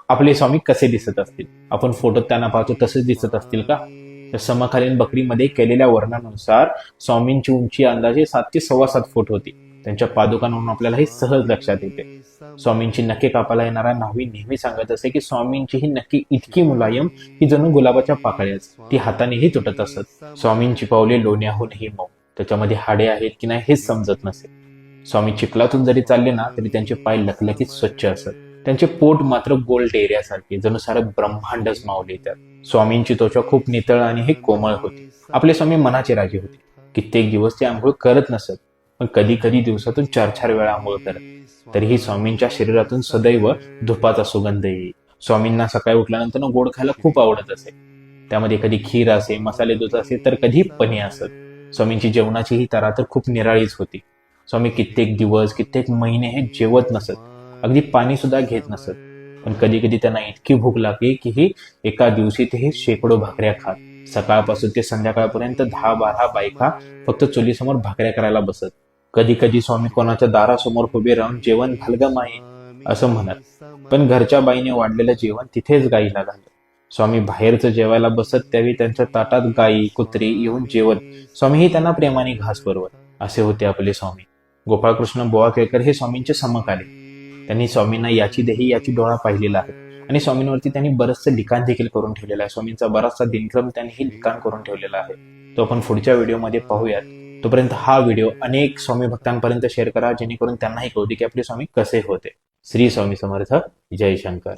आपले स्वामी कसे दिसत असतील? आपण फोटोत त्यांना पाहतो तसेच दिसत असतील का? तर समकालीन बकरीमध्ये केलेल्या वर्णनानुसार स्वामींची उंची अंदाजे 7 ते 7.25 फूट होती. त्यांच्या पादुकांवरून आपल्याला हे सहज लक्षात येते. स्वामींची नखे कापायला येणारा न्हावी नेहमी सांगत असे की स्वामींची ही नक्की इतकी मुलायम की जणू गुलाबाच्या पाकळ्याच, ती हातानेही तुटत असत. स्वामींची पावले लोण्याहूनही मऊ, त्याच्यामध्ये हाडे आहेत की नाही हेच समजत नसे. स्वामी चिखलातून जरी चालले ना तरी त्यांचे पाय लखलखीत स्वच्छ असत. त्यांचे पोट मात्र गोल डेऱ्यासारखे, जणू सारं ब्रह्मांडच मावले त्यात. स्वामींची त्वचा खूप नितळ आणि हे कोमळ होती. आपले स्वामी मनाचे राजे होते. कित्येक दिवस ते आंघोळ करत नसत, पण कधी कधी दिवसातून 4-4 वेळा आंघोळ करत. तरीही स्वामींच्या शरीरातून सदैव धुपाचा सुगंध येई. स्वामींना सकाळी उठल्यानंतर गोड खायला खूप आवडत असे. त्यामध्ये कधी खीर असे, मसाले दूध असे, तर कधी पनीर असत. स्वामींची जेवणाची ही तऱ्हा तर खूप निराळीच होती. स्वामी कित्येक दिवस, कित्येक महिने हे जेवत नसत, अगदी पाणी सुद्धा घेत नसत. पण कधी कधी त्यांना इतकी भूक लागली की ही एका दिवशी ते शेकडो भाकऱ्या खात. सकाळपासून ते संध्याकाळपर्यंत 10-12 बायका फक्त चुलीसमोर भाकऱ्या करायला बसत. कधी कधी स्वामी कोणाच्या दारासमोर उभे राहून जेवण घाल ग माई असं म्हणत, पण घरच्या बाईने वाढलेलं जेवण तिथेच गाईला घालत. स्वामी बाहेरचं जेवायला बसत त्यावेळी त्यांच्या ताटात गाई कुत्री येऊन जेवत. स्वामीही त्यांना प्रेमाने घास पुरवत. असे होते आपले स्वामी. गोपाळकृष्ण बुवा केळकर हे स्वामींचे समकालीन. त्यांनी स्वामींना याची देही याची डोळा पाहिलेला आहे आणि स्वामींवरती त्यांनी बरंचसं लिखाण देखील करून ठेवलेलं आहे. स्वामींचा बराचसा दिनक्रम त्यांनी ही लिखाण करून ठेवलेला आहे, तो आपण पुढच्या व्हिडिओमध्ये पाहूयात. तोपर्यंत हा व्हिडिओ अनेक स्वामी भक्तांपर्यंत शेअर करा, जेणेकरून त्यांनाही कळू दे की आपले स्वामी कसे होते. श्री स्वामी समर्थ. जय शंकर.